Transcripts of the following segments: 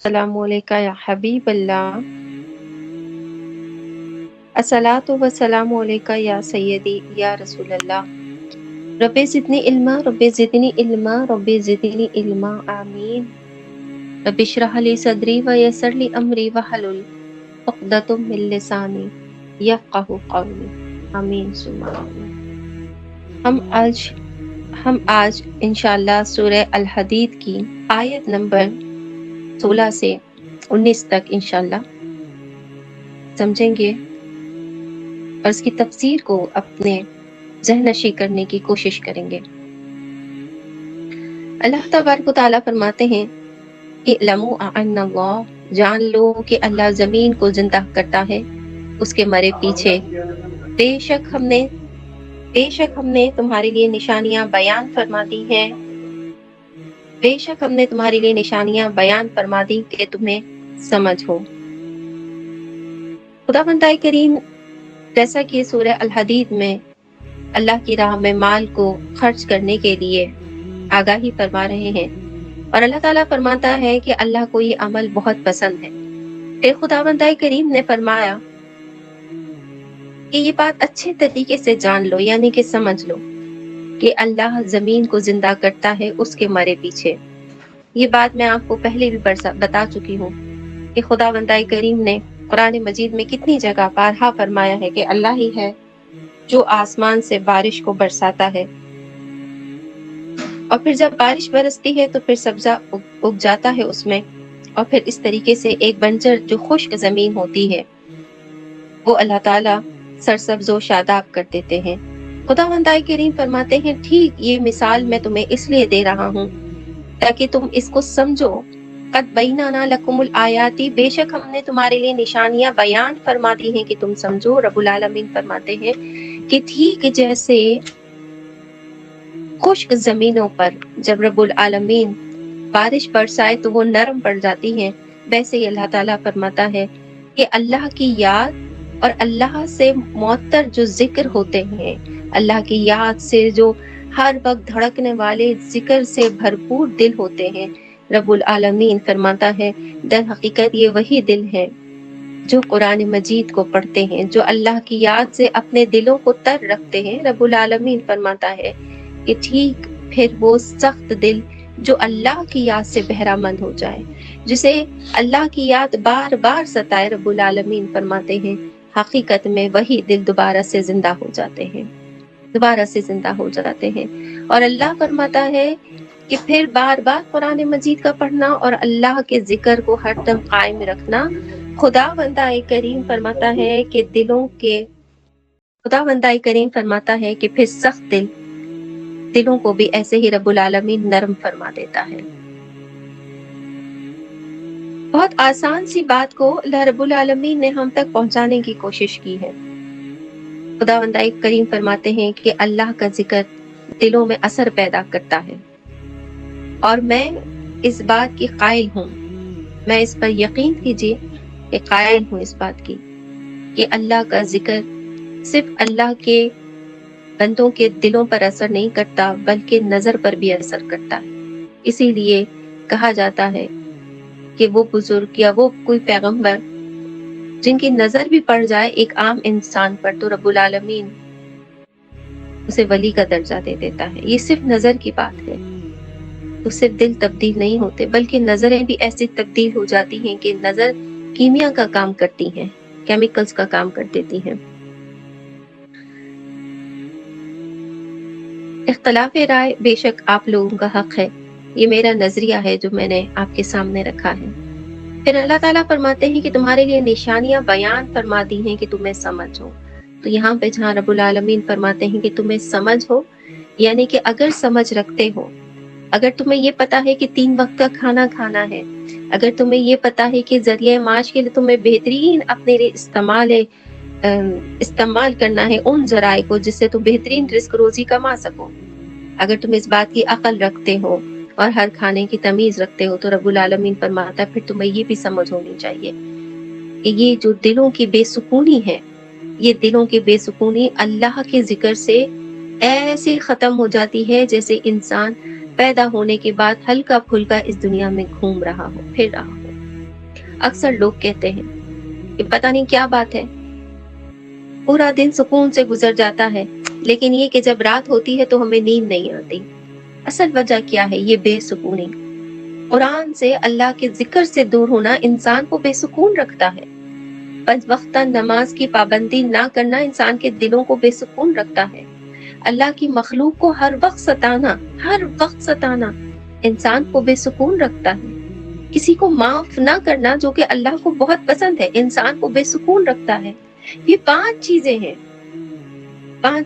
السلام علیکم یا حبیب اللہ، الصلاۃ والسلام علیکہ یا سیدی یا رسول اللہ، رب زدنی علما رب زدنی علما رب زدنی علما، آمین۔ رب اشرح لی صدری ویسر لی امری واحلل عقدۃ من لسانی یفقہوا قولی، آمین ثم آمین۔ ہم آج انشاءاللہ سورہ الحدید کی آیت نمبر 16 سے 19 تک انشاءاللہ سمجھیں گے اور اس کی تفسیر کو اپنے ذہن نشین کرنے کی کوشش کریں گے۔ اللہ تبارک و تعالیٰ فرماتے ہیں اعلموا ان اللہ، جان لو کہ اللہ زمین کو زندہ کرتا ہے اس کے مرے پیچھے، بے شک ہم نے تمہارے لیے نشانیاں بیان فرما دی ہیں، بے شک ہم نے تمہارے لیے نشانیاں بیان فرما دی کہ تمہیں سمجھ ہو۔ خداوند کریم جیسا کہ سورہ الحدید میں اللہ کی راہ میں مال کو خرچ کرنے کے لیے آگاہی فرما رہے ہیں، اور اللہ تعالیٰ فرماتا ہے کہ اللہ کو یہ عمل بہت پسند ہے۔ پھر خداوند کریم نے فرمایا کہ یہ بات اچھے طریقے سے جان لو، یعنی کہ سمجھ لو کہ اللہ زمین کو زندہ کرتا ہے اس کے مرے پیچھے۔ یہ بات میں آپ کو پہلے بھی بتا چکی ہوں کہ خداوند کریم نے قرآن مجید میں کتنی جگہ بارہا فرمایا ہے کہ اللہ ہی ہے جو آسمان سے بارش کو برساتا ہے، اور پھر جب بارش برستی ہے تو پھر سبزہ اگ جاتا ہے اس میں، اور پھر اس طریقے سے ایک بنجر جو خشک زمین ہوتی ہے وہ اللہ تعالیٰ سرسبز و شاداب کر دیتے ہیں۔ خداوند کریم فرماتے ہیں ٹھیک یہ مثال میں تمہیں اس لیے دے رہا ہوں تاکہ تم اس کو سمجھو۔ قد بیننا لکم الآیات، بے شک ہم نے تمہارے لیے نشانیاں بیان فرما دی ہیں کہ تم سمجھو۔ رب العالمین فرماتے ہیں کہ ٹھیک جیسے خشک زمینوں پر جب رب العالمین بارش برسائے تو وہ نرم پڑ جاتی ہیں، ویسے ہی اللہ تعالیٰ فرماتا ہے کہ اللہ کی یاد اور اللہ سے معطر جو ذکر ہوتے ہیں، اللہ کی یاد سے جو ہر وقت دھڑکنے والے ذکر سے بھرپور دل ہوتے ہیں، رب العالمین فرماتا ہے در حقیقت یہ وہی دل ہیں جو قرآن مجید کو پڑھتے ہیں، جو اللہ کی یاد سے اپنے دلوں کو تر رکھتے ہیں۔ رب العالمین فرماتا ہے کہ ٹھیک پھر وہ سخت دل جو اللہ کی یاد سے بہرہ مند ہو جائے، جسے اللہ کی یاد بار بار ستائے، رب العالمین فرماتے ہیں حقیقت میں وہی دل دوبارہ سے زندہ ہو جاتے ہیں، دوبارہ سے زندہ ہو جاتے ہیں۔ اور اللہ فرماتا ہے کہ پھر بار بار قرآن مجید کا پڑھنا اور اللہ کے ذکر کو ہر دم قائم رکھنا، خداوند کریم فرماتا ہے کہ خداوند کریم فرماتا ہے کہ پھر سخت دلوں کو بھی ایسے ہی رب العالمین نرم فرما دیتا ہے۔ بہت آسان سی بات کو اللہ رب العالمین نے ہم تک پہنچانے کی کوشش کی ہے۔ خداوند کریم فرماتے ہیں کہ اللہ کا ذکر دلوں میں اثر پیدا کرتا ہے، اور میں اس بات کی قائل ہوں، میں اس پر یقین کیجیے کہ قائل ہوں اس بات کی کہ اللہ کا ذکر صرف اللہ کے بندوں کے دلوں پر اثر نہیں کرتا بلکہ نظر پر بھی اثر کرتا ہے۔ اسی لیے کہا جاتا ہے کہ وہ بزرگ یا وہ کوئی پیغمبر جن کی نظر بھی پڑ جائے ایک عام انسان پر تو رب العالمین اسے ولی کا درجہ دے دیتا ہے۔ یہ صرف نظر کی بات ہے، تو صرف دل تبدیل نہیں ہوتے بلکہ نظریں بھی ایسی تبدیل ہو جاتی ہیں کہ نظر کیمیا کا کام کرتی ہیں، کیمیکلز کا کام کر دیتی ہیں۔ اختلاف رائے بے شک آپ لوگوں کا حق ہے، یہ میرا نظریہ ہے جو میں نے آپ کے سامنے رکھا ہے۔ پھر اللہ تعالیٰ فرماتے ہیں کہ تمہارے لیے نشانیاں بیان فرما دی ہیں کہ تمہیں سمجھ ہو۔ تو یہاں پہ جہاں رب العالمین فرماتے ہیں کہ تمہیں سمجھ ہو، یعنی کہ اگر سمجھ رکھتے ہو، اگر تمہیں یہ پتا ہے کہ 3 وقت کا کھانا کھانا ہے، اگر تمہیں یہ پتا ہے کہ ذریعہ معاش کے لیے تمہیں بہترین اپنے لیے استعمال کرنا ہے ان ذرائع کو جس سے تم بہترین رزق روزی کما سکو، اگر تم اس بات کی عقل رکھتے ہو اور ہر کھانے کی تمیز رکھتے ہو، تو رب العالمین فرماتا ہے پھر تمہیں یہ بھی سمجھ ہونی چاہیے کہ یہ جو دلوں کی بے سکونی ہے، یہ دلوں کی بے سکونی اللہ کے ذکر سے ایسی ختم ہو جاتی ہے جیسے انسان پیدا ہونے کے بعد ہلکا پھلکا اس دنیا میں گھوم رہا ہو، پھر رہا ہو۔ اکثر لوگ کہتے ہیں کہ پتہ نہیں کیا بات ہے، پورا دن سکون سے گزر جاتا ہے لیکن یہ کہ جب رات ہوتی ہے تو ہمیں نیند نہیں آتی۔ اصل وجہ کیا ہے؟ یہ بے سکونی۔ قرآن سے، اللہ کے ذکر سے دور ہونا انسان کو بے سکون رکھتا ہے۔ پنج وقتہ نماز کی پابندی نہ کرنا انسان کے دلوں کو بے سکون رکھتا ہے۔ اللہ کی مخلوق کو ہر وقت ستانا انسان کو بے سکون رکھتا ہے۔ کسی کو معاف نہ کرنا جو کہ اللہ کو بہت پسند ہے انسان کو بے سکون رکھتا ہے۔ یہ پانچ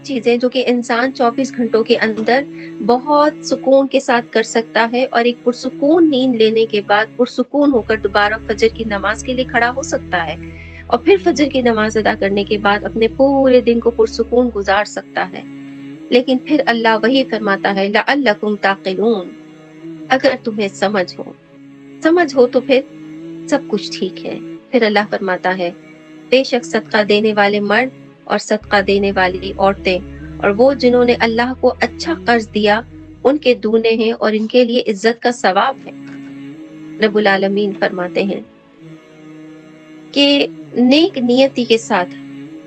چیزیں جو کہ انسان 24 گھنٹوں کے اندر بہت سکون کے ساتھ کر سکتا ہے اور ایک پرسکون نیند لینے کے بعد پرسکون ہو کر دوبارہ فجر کی نماز کے لیے کھڑا ہو سکتا ہے، اور پھر فجر کی نماز ادا کرنے کے بعد اپنے پورے دن کو پرسکون گزار سکتا ہے۔ لیکن پھر اللہ وہی فرماتا ہے لعلکم تعقلون، اگر تمہیں سمجھ ہو تو پھر سب کچھ ٹھیک ہے۔ پھر اللہ فرماتا ہے بے شک صدقہ دینے والے مرد اور صدقہ دینے والی عورتیں اور وہ جنہوں نے اللہ کو اچھا قرض دیا ان کے دونے ہیں اور ان کے لیے عزت کا ثواب ہے۔ رب العالمین فرماتے ہیں کہ نیک نیتی کے ساتھ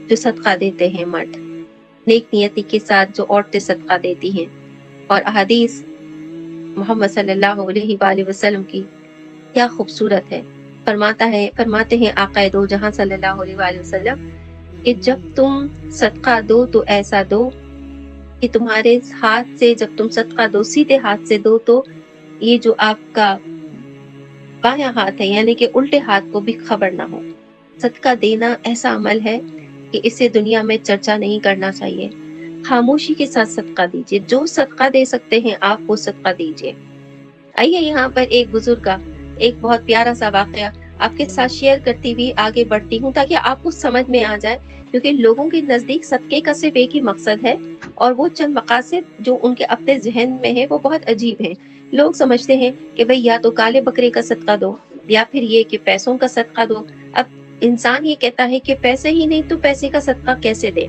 جو صدقہ دیتے ہیں مرد، نیک نیتی کے ساتھ جو عورتیں صدقہ دیتی ہیں، اور احادیث محمد صلی اللہ علیہ وآلہ وسلم کی کیا خوبصورت ہے۔ فرماتے ہیں آقا دو جہاں صلی اللہ علیہ وآلہ وسلم کہ جب تم صدقہ دو تو ایسا دو کہ تمہارے ہاتھ سے، جب تم صدقہ دو سیدھے ہاتھ سے دو تو یہ جو آپ کا بایاں ہاتھ ہے یعنی کہ الٹے ہاتھ کو بھی خبر نہ ہو۔ صدقہ دینا ایسا عمل ہے کہ اسے دنیا میں چرچا نہیں کرنا چاہیے۔ خاموشی کے ساتھ صدقہ دیجیے، جو صدقہ دے سکتے ہیں آپ وہ صدقہ دیجیے۔ آئیے یہاں پر ایک بزرگ کا ایک بہت پیارا سا واقعہ آپ کے ساتھ شیئر کرتی ہوئی آگے بڑھتی ہوں تاکہ آپ کو سمجھ میں آ جائے، کیونکہ لوگوں کے نزدیک صدقے کا صرف ایک ہی مقصد ہے اور وہ چند مقاصد جو ان کے اپنے ذہن میں ہے وہ بہت عجیب ہیں۔ لوگ سمجھتے ہیں کہ بھئی یا تو کالے بکرے کا صدقہ دو یا پھر یہ کہ پیسوں کا صدقہ دو۔ اب انسان یہ کہتا ہے کہ پیسے ہی نہیں تو پیسے کا صدقہ کیسے دے؟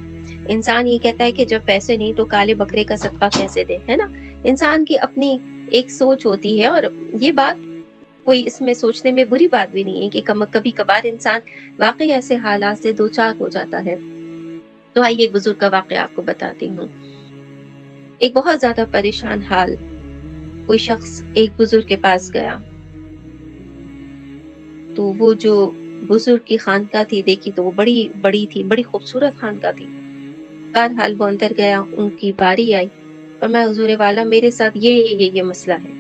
انسان یہ کہتا ہے کہ جب پیسے نہیں تو کالے بکرے کا صدقہ کیسے دے، ہے نا؟ انسان کی اپنی ایک سوچ ہوتی ہے اور یہ بات کوئی اس میں سوچنے میں بری بات بھی نہیں ہے کہ کبھی کبھار انسان واقعی ایسے حالات سے دوچار ہو جاتا ہے۔ تو آئیے ایک بزرگ کا واقعہ آپ کو بتاتی ہوں۔ ایک بہت زیادہ پریشان حال کوئی شخص ایک بزرگ کے پاس گیا، تو وہ جو بزرگ کی خانقاہ تھی دیکھی تو وہ بڑی تھی، بڑی خوبصورت خانقاہ تھی۔ بہرحال وہ اندر گیا، ان کی باری آئی اور میں حضور والا میرے ساتھ یہ مسئلہ ہے۔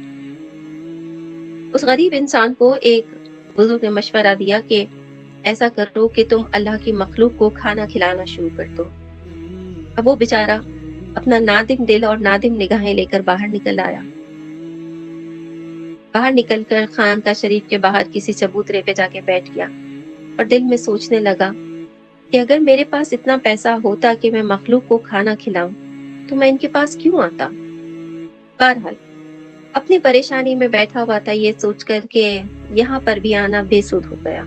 اس غریب انسان کو ایک بزرگ نے مشورہ دیا کہ ایسا کرو کہ تم اللہ کی مخلوق کو کھانا کھلانا شروع کر دو۔ اب وہ بیچارہ اپنا نادم دل اور نادم نگاہیں لے کر باہر نکل آیا۔ باہر نکل کر خانقاہ شریف کے باہر کسی چبوترے پہ جا کے بیٹھ گیا اور دل میں سوچنے لگا کہ اگر میرے پاس اتنا پیسہ ہوتا کہ میں مخلوق کو کھانا کھلاؤں تو میں ان کے پاس کیوں آتا۔ بہرحال اپنی پریشانی میں بیٹھا ہوا تھا، یہ سوچ کر کہ یہاں پر بھی آنا بے سود ہو گیا۔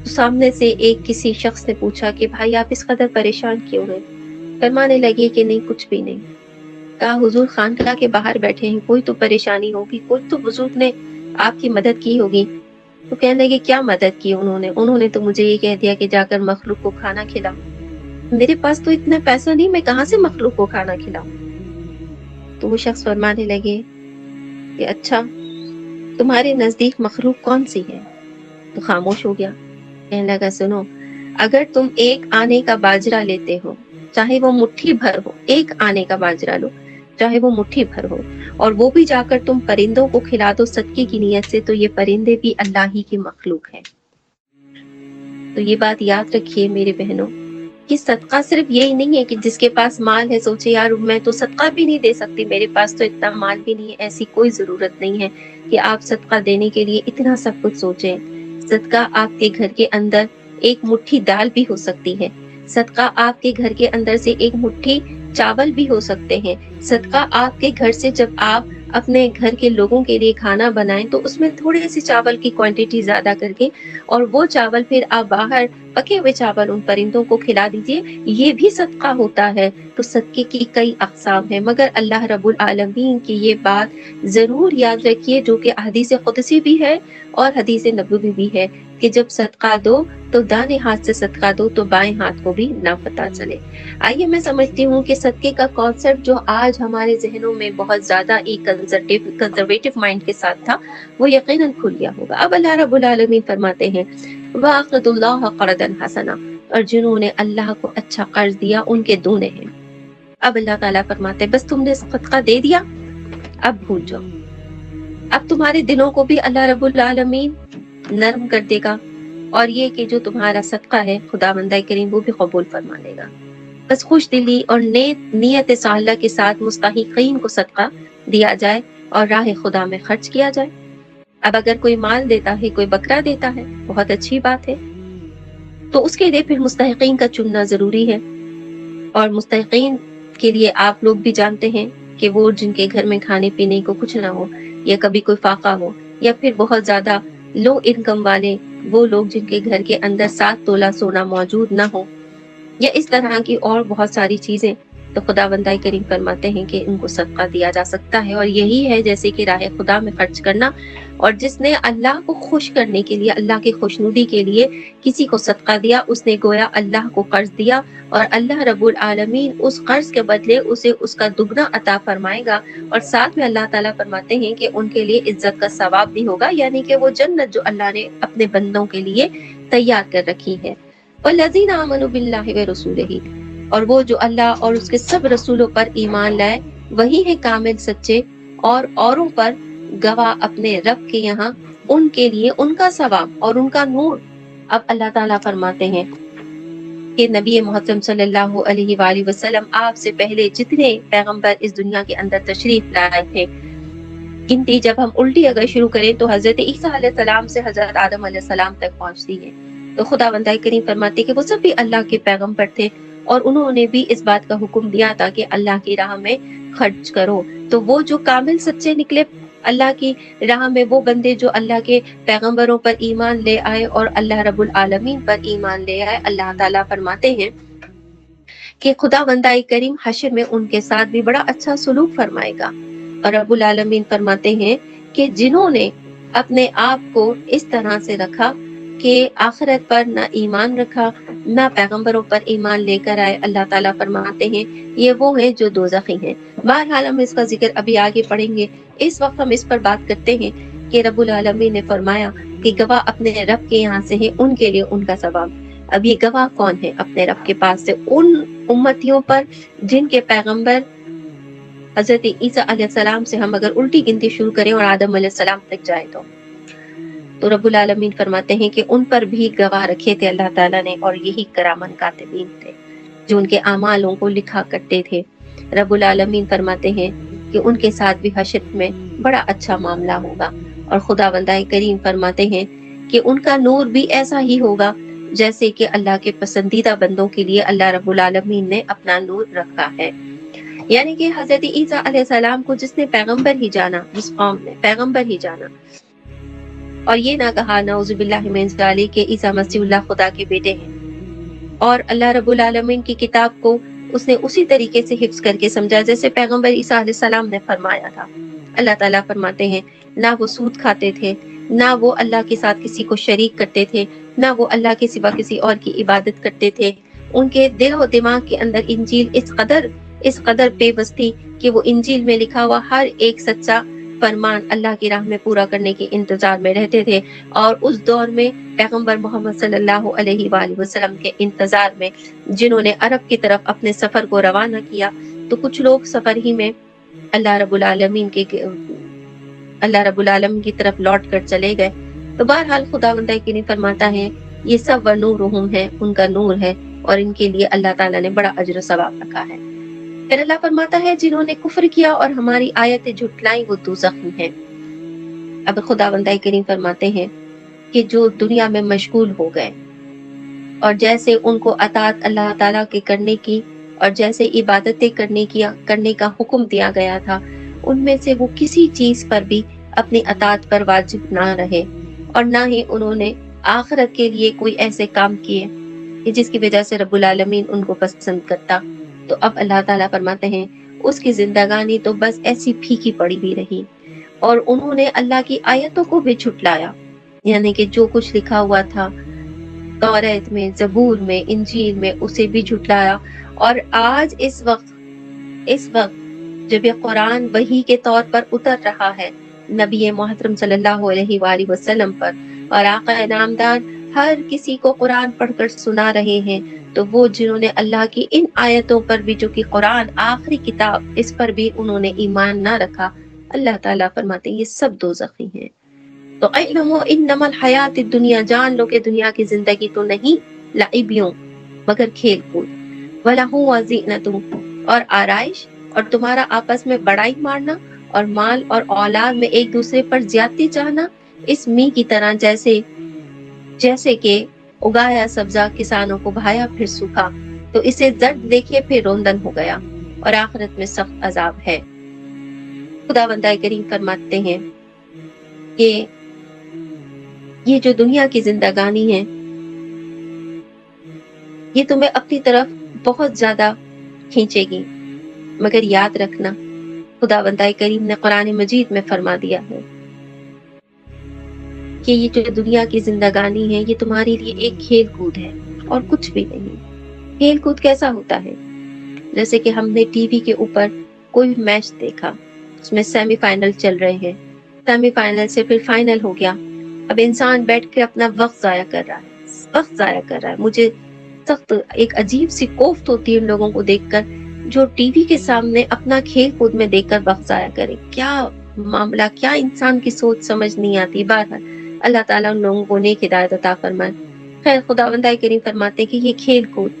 تو سامنے سے ایک کسی شخص نے پوچھا کہ بھائی آپ اس قدر پریشان کیوں ہیں؟ فرمانے لگے کہ نہیں کچھ بھی نہیں۔ کہا حضور خانقاہ کے باہر بیٹھے ہیں، کوئی تو پریشانی ہوگی، کوئی تو بزرگ نے آپ کی مدد کی ہوگی۔ تو کہنے لگے کیا مدد کی انہوں نے تو مجھے یہ کہہ دیا کہ جا کر مخلوق کو کھانا کھلاؤ۔ میرے پاس تو اتنا پیسہ نہیں، میں کہاں سے مخلوق کو کھانا کھلاؤں؟ تو وہ شخص فرمانے لگے کہ اچھا تمہارے نزدیک مخلوق کون سی ہے؟ تو خاموش ہو گیا۔ کہنے لگا سنو، اگر تم ایک آنے کا باجرہ لیتے ہو، چاہے وہ مٹھی بھر ہو، ایک آنے کا باجرہ لو چاہے وہ مٹھی بھر ہو، اور وہ بھی جا کر تم پرندوں کو کھلا دو صدقے کی نیت سے، تو یہ پرندے بھی اللہ ہی کی مخلوق ہیں۔ تو یہ بات یاد رکھیے میرے بہنوں کہ صدقہ صرف یہی نہیں ہے کہ جس کے پاس مال ہے سوچے یار میں تو صدقہ بھی نہیں دے سکتی، میرے پاس تو اتنا مال بھی نہیں ہے۔ ایسی کوئی ضرورت نہیں ہے کہ آپ صدقہ دینے کے لیے اتنا سب کچھ سوچیں۔ صدقہ آپ کے گھر کے اندر ایک مٹھی دال بھی ہو سکتی ہے، صدقہ آپ کے گھر کے اندر سے ایک مٹھی چاول بھی ہو سکتے ہیں، صدقہ آپ کے گھر سے جب آپ اپنے گھر کے لوگوں کے لیے کھانا بنائیں تو اس میں تھوڑے سی چاول کی کوانٹیٹی زیادہ کر کے اور وہ چاول پھر آپ باہر پکے ہوئے چاول ان پرندوں کو کھلا دیجیے، یہ بھی صدقہ ہوتا ہے۔ تو صدقے کی کئی اقسام ہیں، مگر اللہ رب العالمین کی یہ بات ضرور یاد رکھیے جو کہ حدیث قدسی بھی ہے اور حدیث نبوی بھی ہے کہ جب صدقہ دو تو دائیں ہاتھ سے صدقہ دو تو بائیں ہاتھ کو بھی نہ پتہ چلے۔ آئیے میں سمجھتی ہوں کہ صدقے کا کانسیپٹ جو آج ہمارے ذہنوں میں بہت زیادہ ایک کنزرویٹو مائنڈ کے ساتھ تھا وہ یقیناً کھل گیا ہوگا۔ اب اللہ رب العالمین فرماتے ہیں وَأَقْرِضُوا اللَّهَ قَرْضًا حَسَنًا، اور جنہوں نے اللہ کو اچھا قرض دیا ان کے دونے ہیں۔ اب اللہ تعالیٰ فرماتے ہیں بس تم نے صدقہ دے دیا، اب بھول جاؤ، اب تمہارے دلوں کو بھی اللہ رب العالمین نرم کر دے گا، اور یہ کہ جو تمہارا صدقہ ہے خداوند کریم وہ بھی قبول فرما لے گا۔ بس خوش دلی اور نیت صالحہ کے ساتھ مستحقین کو صدقہ دیا جائے اور راہ خدا میں خرچ کیا جائے۔ اب اگر کوئی مال دیتا ہے، کوئی بکرا دیتا ہے، بہت اچھی بات ہے، تو اس کے لیے پھر مستحقین کا چننا ضروری ہے، اور مستحقین کے لیے آپ لوگ بھی جانتے ہیں کہ وہ جن کے گھر میں کھانے پینے کو کچھ نہ ہو، یا کبھی کوئی فاقہ ہو، یا پھر بہت زیادہ لو انکم والے وہ لوگ جن کے گھر کے اندر 7 تولہ سونا موجود نہ ہو، یا اس طرح کی اور بہت ساری چیزیں، تو خداوند کریم فرماتے ہیں کہ ان کو صدقہ دیا جا سکتا ہے، اور یہی ہے جیسے کہ راہ خدا میں خرچ کرنا۔ اور جس نے اللہ کو خوش کرنے کے لیے، اللہ کی خوشنودی کے لیے کسی کو صدقہ دیا، اس نے گویا اللہ کو قرض دیا، اور اللہ رب العالمین اس قرض کے بدلے اسے اس کا دگنا عطا فرمائے گا، اور ساتھ میں اللہ تعالیٰ فرماتے ہیں کہ ان کے لیے عزت کا ثواب بھی ہوگا، یعنی کہ وہ جنت جو اللہ نے اپنے بندوں کے لیے تیار کر رکھی ہے۔ والذین آمنوا باللہ ورسولہ، اور وہ جو اللہ اور اس کے سب رسولوں پر ایمان لائے وہی ہے کامل سچے، اور اوروں پر گواہ اپنے رب کے یہاں ان کے لیے ان کا ثواب اور ان کا نور۔ اب اللہ تعالیٰ فرماتے ہیں کہ نبی محترم صلی اللہ علیہ وآلہ وسلم آپ سے پہلے جتنے پیغمبر اس دنیا کے اندر تشریف لائے تھے، گنتی جب ہم الٹی اگر شروع کریں تو حضرت عیسیٰ علیہ السلام سے حضرت آدم علیہ السلام تک پہنچتی ہے۔ تو خداوند کریم فرماتے کہ وہ سب بھی اللہ کے پیغمبر تھے، اور انہوں نے بھی اس بات کا حکم دیا تھا کہ اللہ کی راہ میں خرچ کرو۔ تو وہ جو کامل سچے نکلے اللہ کی راہ میں، وہ بندے جو اللہ کے پیغمبروں پر ایمان لے آئے اور اللہ رب العالمین پر ایمان لے آئے، اللہ تعالیٰ فرماتے ہیں کہ خداوند کریم حشر میں ان کے ساتھ بھی بڑا اچھا سلوک فرمائے گا۔ اور رب العالمین فرماتے ہیں کہ جنہوں نے اپنے آپ کو اس طرح سے رکھا کہ آخرت پر نہ ایمان رکھا، نہ پیغمبروں پر ایمان لے کر آئے، اللہ تعالیٰ فرماتے ہیں یہ وہ ہیں جو دوزخی ہیں۔ بہرحال ہم اس کا ذکر ابھی آگے پڑھیں گے، اس وقت ہم اس پر بات کرتے ہیں کہ رب العالمین نے فرمایا کہ گواہ اپنے رب کے یہاں سے ہیں، ان کے لیے ان کا ثواب۔ اب یہ گواہ کون ہے اپنے رب کے پاس سے؟ ان امتیوں پر جن کے پیغمبر حضرت عیسیٰ علیہ السلام سے ہم اگر الٹی گنتی شروع کریں اور آدم علیہ السلام تک جائے تو رب العالمین فرماتے ہیں کہ ان پر بھی گواہ رکھے تھے اللہ تعالیٰ نے، اور یہی کرامن کاتبین تھے جو ان کے اعمالوں کو لکھا کرتے تھے۔ رب العالمین فرماتے ہیں کہ ان کے ساتھ بھی حشر میں بڑا اچھا معاملہ ہوگا، اور خداوند کریم فرماتے ہیں کہ ان کا نور بھی ایسا ہی ہوگا جیسے کہ اللہ کے پسندیدہ بندوں کے لیے اللہ رب العالمین نے اپنا نور رکھا ہے۔ یعنی کہ حضرت عیسیٰ علیہ السلام کو جس نے پیغمبر ہی جانا، جس قوم نے پیغمبر ہی جانا، اور یہ نہ کہا نعوذ باللہ من ذالک کہ عیسیٰ مسیح اللہ خدا کے بیٹے ہیں، اور اللہ رب العالمین کی کتاب کو اس نے اسی طریقے سے حفظ کر کے سمجھا جیسے پیغمبر عیسیٰ علیہ السلام نے فرمایا تھا۔ اللہ تعالیٰ فرماتے ہیں نہ وہ سود کھاتے تھے، نہ وہ اللہ کے ساتھ کسی کو شریک کرتے تھے، نہ وہ اللہ کے سوا کسی اور کی عبادت کرتے تھے۔ ان کے دل و دماغ کے اندر انجیل اس قدر پیوست تھی کہ وہ انجیل میں لکھا ہوا ہر ایک سچا فرمان اللہ کی راہ میں پورا کرنے کے انتظار میں رہتے تھے، اور اس دور میں پیغمبر محمد صلی اللہ علیہ وآلہ وسلم کے انتظار میں جنہوں نے عرب کی طرف اپنے سفر کو روانہ کیا، تو کچھ لوگ سفر ہی میں اللہ رب العالمین کی طرف لوٹ کر چلے گئے۔ تو بہرحال خداوند کریم فرماتا ہے یہ سب ونورہم ہے، ان کا نور ہے، اور ان کے لیے اللہ تعالیٰ نے بڑا اجر و ثواب رکھا ہے۔ پھر اللہ فرماتا ہے جنہوں نے کفر کیا اور ہماری آیتیں جھٹلائیں وہ دوزخی ہیں۔ اب خداوند کریم فرماتے ہیں کہ جو دنیا میں مشغول ہو گئے اور جیسے ان کو اطاعت اللہ تعالیٰ کے کرنے کی اور جیسے عبادتیں کرنے کا حکم دیا گیا تھا، ان میں سے وہ کسی چیز پر بھی اپنی اطاعت پر واجب نہ رہے، اور نہ ہی انہوں نے آخرت کے لیے کوئی ایسے کام کیے کہ جس کی وجہ سے رب العالمین ان کو پسند کرتا. تو اب اللہ تعالیٰ فرماتے ہیں اس کی زندگانی تو بس ایسی پھیکی پڑی ہوئی رہی اور انہوں نے اللہ کی آیتوں کو بھی جھٹلایا. یعنی کہ جو کچھ لکھا ہوا تھا توریت میں، زبور میں، انجیل میں، اسے بھی جھٹلایا. اور آج اس وقت جب یہ قرآن وحی کے طور پر اتر رہا ہے نبی محترم صلی اللہ علیہ وآلہ وسلم پر، اور آقا انعامدار ہر کسی کو قرآن پڑھ کر سنا رہے ہیں، تو وہ جنہوں نے اللہ کی ان آیتوں پر بھی، جو کہ قرآن آخری کتاب، اس پر بھی انہوں نے ایمان نہ رکھا، اللہ تعالیٰ فرماتے ہیں یہ سب دوزخی ہیں. تو اعلموا انما الحیات الدنیا، جان لو کہ دنیا کی زندگی تو نہیں لعبیوں مگر کھیل کود، وَلَهُ وَزِینَةٌ اور آرائش، اور تمہارا آپس میں بڑائی مارنا اور مال اور اولاد میں ایک دوسرے پر زیادتی چاہنا، اس می کی طرح جیسے کہ اگایا سبزہ کسانوں کو بھایا پھر سوکھا، تو اسے زرد دیکھے پھر روندن ہو گیا اور آخرت میں سخت عذاب ہے. خداوند کریم فرماتے ہیں کہ یہ جو دنیا کی زندگانی ہے یہ تمہیں اپنی طرف بہت زیادہ کھینچے گی، مگر یاد رکھنا خداوند کریم نے قرآن مجید میں فرما دیا ہے کہ یہ جو دنیا کی زندگانی ہے یہ تمہارے لیے ایک کھیل کود ہے اور کچھ بھی نہیں. کھیل کود کیسا ہوتا ہے؟ جیسے کہ ہم نے ٹی وی کے اوپر کوئی میچ دیکھا، اس میں سیمی فائنل چل رہے ہیں، سیمی فائنل سے پھر فائنل ہو گیا، اب انسان بیٹھ کے اپنا وقت ضائع کر رہا ہے. مجھے سخت ایک عجیب سی کوفت ہوتی ہے ان لوگوں کو دیکھ کر جو ٹی وی کے سامنے اپنا کھیل کود میں دیکھ کر وقت ضائع کرے. کیا معاملہ، کیا انسان کی سوچ سمجھ نہیں آتی. بہرحال اللہ تعالیٰ ان لوگوں کو نیک ہدایت عطا فرمائے. خیر، خداوند کریم فرماتے ہیں کہ یہ کھیل کود،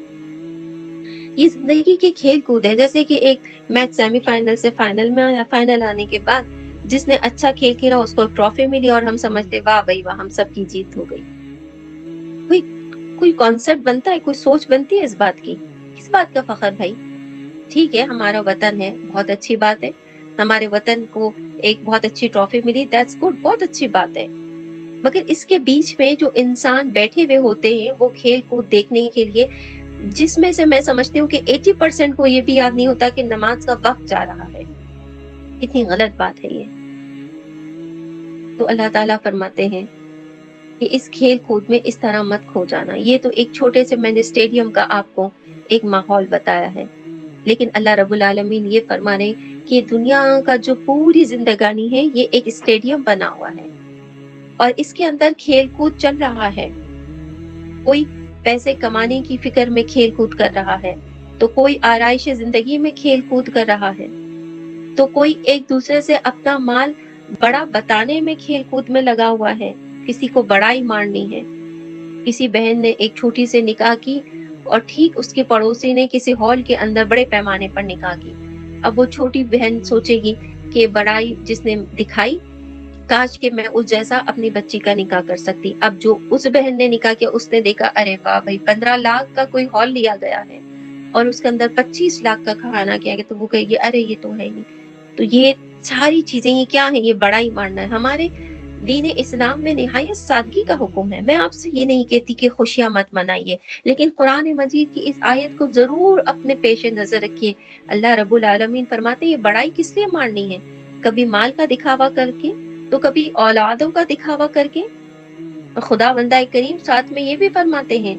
یہ زندگی کے کھیل کود ہے. جیسے کہ ایک میچ سیمی فائنل سے فائنل میں آیا، فائنل آنے کے بعد جس نے اچھا کھیل کھیلا اس کو ٹرافی ملی اور ہم سمجھتے واہ بھائی واہ ہم سب کی جیت ہو گئی. کوئی کانسیپٹ بنتا ہے، کوئی سوچ بنتی ہے اس بات کی؟ کس بات کا فخر بھائی؟ ٹھیک ہے ہمارا وطن ہے، بہت اچھی بات ہے، ہمارے وطن کو ایک بہت اچھی ٹرافی ملی، دیٹس گڈ، بہت اچھی بات ہے. مگر اس کے بیچ میں جو انسان بیٹھے ہوئے ہوتے ہیں وہ کھیل کود دیکھنے کے لیے، جس میں سے میں سمجھتی ہوں کہ 80% کو یہ بھی یاد نہیں ہوتا کہ نماز کا وقت جا رہا ہے. کتنی غلط بات ہے یہ. تو اللہ تعالیٰ فرماتے ہیں کہ اس کھیل کود میں اس طرح مت کھو جانا. یہ تو ایک چھوٹے سے میں نے اسٹیڈیم کا آپ کو ایک ماحول بتایا ہے، لیکن اللہ رب العالمین یہ فرما رہے کہ دنیا کا جو پوری زندگانی ہے یہ ایک اسٹیڈیم بنا ہوا ہے اور اس کے اندر کھیل کود چل رہا ہے. کوئی پیسے کمانے کی فکر میں کھیل کود کر رہا ہے، تو کوئی آرائش زندگی میں کھیل کود کر رہا ہے، تو کوئی ایک دوسرے سے اپنا مال بڑا بتانے میں کھیل کود میں لگا ہوا ہے. کسی کو بڑائی مارنی ہے. کسی بہن نے ایک چھوٹی سے نکاح کی اور ٹھیک اس کے پڑوسی نے کسی ہال کے اندر بڑے پیمانے پر نکاح کی. اب وہ چھوٹی بہن سوچے گی کہ بڑائی جس نے دکھائی، کاش کہ میں اس جیسا اپنی بچی کا نکاح کر سکتی. اب جو اس بہن نے نکاح کیا اس نے دیکھا ارے واہ بھائی 15 لاکھ کا کوئی ہال لیا گیا ہے اور اس کے اندر 25 لاکھ کا کھانا کیا گیا، تو وہ کہے گی ارے یہ تو ہے نہیں. تو یہ ساری چیزیں یہ کیا ہے؟ یہ بڑائی مارنا ہے. ہمارے دین اسلام میں نہایت سادگی کا حکم ہے. میں آپ سے یہ نہیں کہتی کہ خوشیاں مت منائیے، لیکن قرآن مجید کی اس آیت کو ضرور اپنے پیش نظر رکھیے. اللہ رب العالمین فرماتے ہیں یہ بڑائی کس لیے مارنی ہے؟ کبھی مال کا دکھاوا کر کے، تو کبھی اولادوں کا دکھاوا کر کے. خدا بندہ کریم ساتھ میں یہ بھی فرماتے ہیں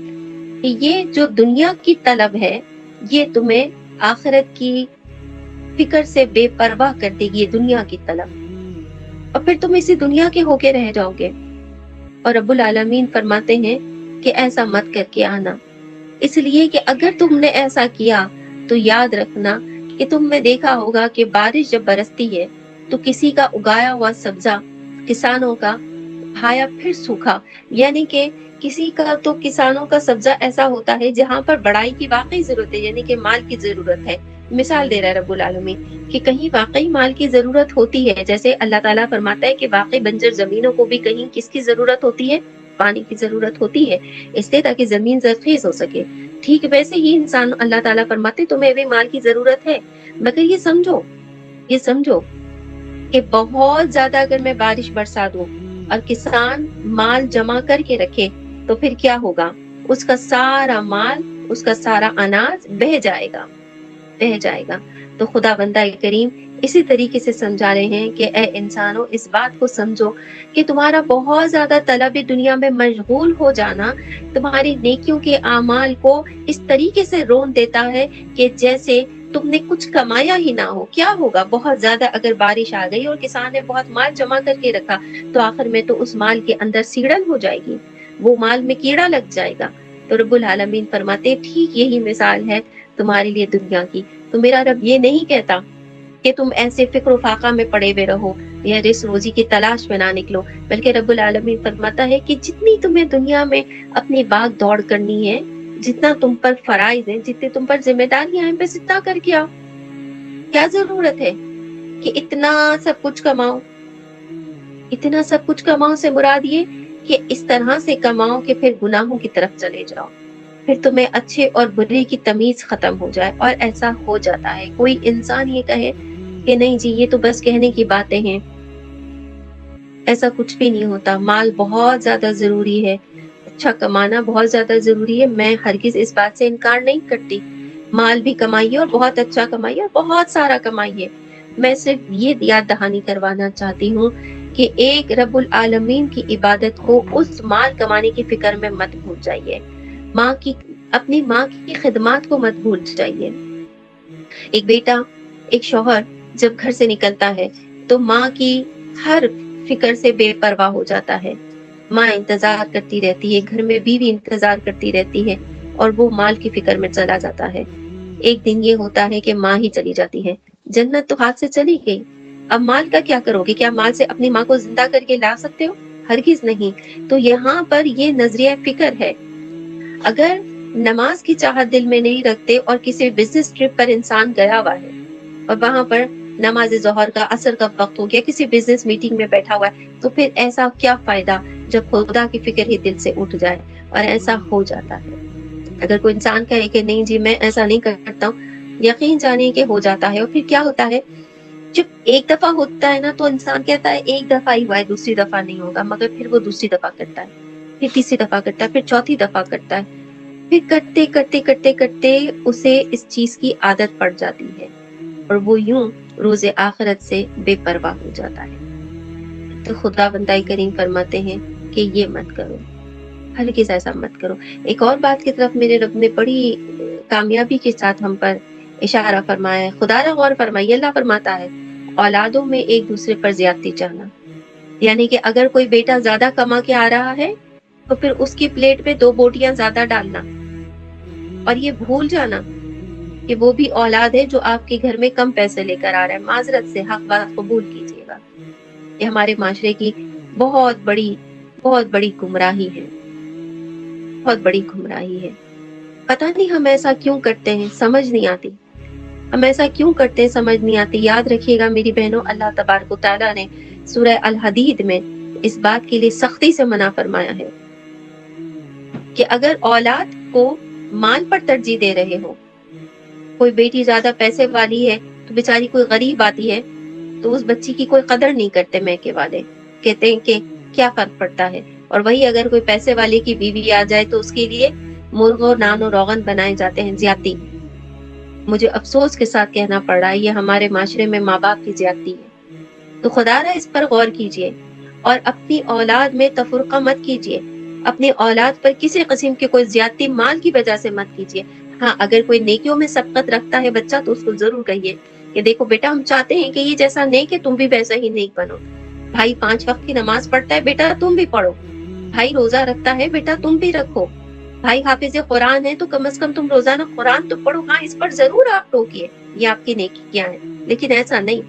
کہ یہ جو دنیا کی طلب ہے یہ تمہیں آخرت کی فکر سے بے پرواہ کر دے گی. یہ دنیا کی طلب، اور پھر تم اسی دنیا کے ہو کے رہ جاؤ گے. اور رب العالمین فرماتے ہیں کہ ایسا مت کر کے آنا، اس لیے کہ اگر تم نے ایسا کیا تو یاد رکھنا کہ تم نے دیکھا ہوگا کہ بارش جب برستی ہے تو کسی کا اگایا ہوا سبزہ کسانوں کا بھایا پھر سوکھا. یعنی کہ کسی کا تو کسانوں کا سبزہ ایسا ہوتا ہے جہاں پر بڑائی کی واقعی ضرورت ہے، یعنی کہ مال کی ضرورت ہے. مثال دے رہا ہے رب العالمین کہ کہیں واقعی مال کی ضرورت ہوتی ہے، جیسے اللہ تعالیٰ فرماتا ہے کہ واقعی بنجر زمینوں کو بھی کہیں کس کی ضرورت ہوتی ہے؟ پانی کی ضرورت ہوتی ہے، اس لیے تاکہ زمین زرخیز ہو سکے. ٹھیک ویسے ہی انسان اللہ تعالیٰ فرماتے تمہیں بھی مال کی ضرورت ہے، مگر یہ سمجھو کہ بہت زیادہ اگر میں بارش برسا دوں اور کسان مال جمع کر کے رکھے تو پھر کیا ہوگا؟ اس کا سارا مال، اس کا سارا اناج بہہ جائے گا، بہہ جائے گا۔ تو خدا بندہ کریم اسی طریقے سے سمجھا رہے ہیں کہ اے انسانوں، اس بات کو سمجھو کہ تمہارا بہت زیادہ طلب دنیا میں مشغول ہو جانا تمہاری نیکیوں کے اعمال کو اس طریقے سے رون دیتا ہے کہ جیسے تم نے کچھ کمایا ہی نہ ہو۔ کیا ہوگا؟ بہت زیادہ اگر بارش آ گئی اور کسان نے بہت مال جمع کر کے رکھا تو آخر میں تو اس مال کے اندر سیڑن ہو جائے گی، وہ مال میں کیڑا لگ جائے گا۔ تو رب العالمین فرماتے ٹھیک یہی مثال ہے تمہارے لیے دنیا کی۔ تو میرا رب یہ نہیں کہتا کہ تم ایسے فکر و فاقہ میں پڑے ہوئے رہو یا رزق روزی کی تلاش میں نہ نکلو، بلکہ رب العالمین فرماتا ہے کہ جتنی تمہیں دنیا میں اپنی باغ دوڑ کرنی ہے، جتنا تم پر فرائض ہیں، جتنے تم پر ذمہ داریاں ہیں، بس اتنا کر کے آؤ۔ کیا ضرورت ہے کہ اتنا سب کچھ کماؤ؟ اتنا سب کچھ کماؤ سے مراد یہ کہ اس طرح سے کماؤ کہ پھر گناہوں کی طرف چلے جاؤ، پھر تمہیں اچھے اور برے کی تمیز ختم ہو جائے۔ اور ایسا ہو جاتا ہے۔ کوئی انسان یہ کہے کہ نہیں جی یہ تو بس کہنے کی باتیں ہیں، ایسا کچھ بھی نہیں ہوتا۔ مال بہت زیادہ ضروری ہے، اچھا کمانا بہت زیادہ ضروری ہے، میں ہرگز اس بات سے انکار نہیں کرتی۔ مال بھی کمائیے اور بہت اچھا کمائیے اور بہت سارا کمائیے۔ میں صرف یہ یاد دہانی کروانا چاہتی ہوں کہ ایک رب العالمین کی عبادت کو اس مال کمانے کی فکر میں مت بھول جائیے، اپنی ماں کی خدمات کو مت بھول جائیے۔ ایک بیٹا، ایک شوہر جب گھر سے نکلتا ہے تو ماں کی ہر فکر سے بے پرواہ ہو جاتا ہے۔ ماں انتظار کرتی رہتی ہے، گھر میں بیوی انتظار کرتی رہتی ہے اور وہ مال کی فکر میں چلا جاتا ہے۔ ایک دن یہ ہوتا ہے کہ ماں ہی چلی جاتی ہے، جنت تو ہاتھ سے چلی گئی، اب مال کا کیا کرو گے؟ کیا مال سے اپنی ماں کو زندہ کر کے لا سکتے ہو؟ ہرگز نہیں۔ تو یہاں پر یہ نظریہ فکر ہے۔ اگر نماز کی چاہت دل میں نہیں رکھتے اور کسی بزنس ٹرپ پر انسان گیا ہوا ہے اور وہاں پر نماز ظہر کا، عصر کا وقت ہو گیا، کسی بزنس میٹنگ میں بیٹھا ہوا ہے، تو پھر ایسا کیا فائدہ جب خدا کی فکر ہی دل سے اٹھ جائے؟ اور ایسا ہو جاتا ہے۔ اگر کوئی انسان کہے کہ نہیں جی میں ایسا نہیں کرتا ہوں، یقین جانیے کہ ہو جاتا ہے۔ اور پھر کیا ہوتا ہے؟ جب ایک دفعہ ہوتا ہے نا تو انسان کہتا ہے ایک دفعہ ہی ہوا ہے، دوسری دفعہ نہیں ہوگا، مگر پھر وہ دوسری دفعہ کرتا ہے، پھر تیسری دفعہ کرتا ہے، پھر چوتھی دفعہ کرتا ہے، پھر کرتے کرتے کرتے کرتے اسے اس چیز کی عادت پڑ جاتی ہے اور وہ یوں روز آخرت سے بے پرواہ ہو جاتا ہے۔ تو خدا بندہ کریم فرماتے ہیں کہ یہ مت کرو، ہرگز ایسا مت کرو۔ ایک اور بات کی طرف میرے رب نے بڑی کامیابی کے ساتھ ہم پر اشارہ فرمایا ہے۔ خدا را غور فرمائیے، اللہ فرماتا ہے اولادوں میں ایک دوسرے پر زیادتی چاہنا، یعنی کہ اگر کوئی بیٹا زیادہ کما کے آ رہا ہے تو پھر اس کی پلیٹ پہ 2 بوٹیاں زیادہ ڈالنا، اور یہ بھول جانا کہ وہ بھی اولاد ہے جو آپ کے گھر میں کم پیسے لے کر آ رہا ہے۔ معذرت سے حق بات قبول کیجیے گا، یہ ہمارے معاشرے کی بہت بڑی گمراہی ہے، بہت بڑی گمراہی ہے۔ پتہ نہیں ہم ایسا کیوں کرتے ہیں، سمجھ نہیں آتی، ہم ایسا کیوں کرتے ہیں سمجھ نہیں آتی۔ یاد رکھیے گا میری بہنوں، اللہ تبارک و تعالیٰ نے سورہ الحدید میں اس بات کے لیے سختی سے منع فرمایا ہے کہ اگر اولاد کو مال پر ترجیح دے رہے ہو، کوئی بیٹی زیادہ پیسے والی ہے تو بیچاری کوئی غریب آتی ہے تو اس بچی کی کوئی قدر نہیں کرتے میکے والے، کہتے ہیں کہ کیا فرق پڑتا ہے۔ اور وہی اگر کوئی پیسے والے کی بیوی آ جائے تو اس کے لیے مرغ و نان و روغن بنائے جاتے ہیں۔ زیادتی، مجھے افسوس کے ساتھ کہنا پڑ رہا ہے، یہ ہمارے معاشرے میں ماں باپ کی زیادتی ہے۔ تو خدا را اس پر غور کیجئے اور اپنی اولاد میں تفرقہ مت کیجئے، اپنی اولاد پر کسی قسم کی کوئی زیادتی مال کی وجہ سے مت کیجئے۔ ہاں اگر کوئی نیکیوں میں سبقت رکھتا ہے بچہ تو اس کو ضرور کہیے کہ دیکھو بیٹا ہم چاہتے ہیں کہ یہ جیسا نیک ہے تم بھی ویسا ہی نیک بنو۔ بھائی 5 وقت کی نماز پڑھتا ہے، بیٹا تم بھی پڑھو۔ بھائی روزہ رکھتا ہے، بیٹا تم بھی رکھو۔ بھائی حافظ قرآن ہے تو کم از کم تم روزانہ قرآن تو پڑھو۔ ہاں اس پر ضرور آپ ٹوکیے، یہ آپ کی نیکیاں ہیں، لیکن ایسا نہیں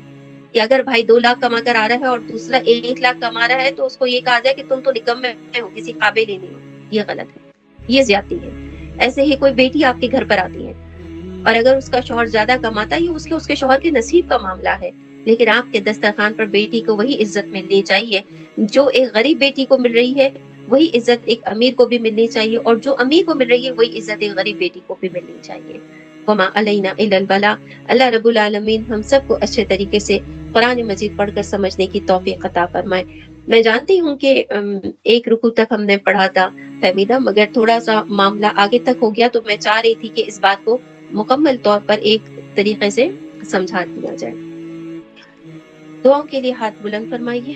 کہ اگر بھائی 2 لاکھ کما کر آ رہا ہے اور دوسرا 1 لاکھ کما رہا ہے تو اس کو یہ کہا جائے کہ تم تو نکمے ہو، کسی قابل ہی نہیں ہو۔ یہ غلط ہے، یہ زیادتی ہے۔ ایسے ہی کوئی بیٹی آپ کے گھر پر آتی ہے اور اگر اس کا شوہر زیادہ کماتا ہے، یہ اس کے شوہر کے نصیب کا معاملہ ہے، لیکن آپ کے دسترخوان پر بیٹی کو وہی عزت ملنی چاہیے جو ایک غریب بیٹی کو مل رہی ہے، وہی عزت ایک امیر کو بھی ملنی چاہیے، اور جو امیر کو مل رہی ہے وہی عزت ایک غریب بیٹی کو بھی ملنی چاہیے۔ وما علینا الا البلاغ۔ اللہ رب العالمین ہم سب کو اچھے طریقے سے قرآن مجید پڑھ کر سمجھنے کی توفیق عطا فرمائے۔ میں جانتی ہوں کہ ایک رکوع تک ہم نے پڑھا تھا فہمیدہ، مگر تھوڑا سا معاملہ آگے تک ہو گیا، تو میں چاہ رہی تھی کہ اس بات کو مکمل طور پر ایک طریقے سے سمجھا دیا جائے۔ دعاؤں کے لیے ہاتھ بلند فرمائیے۔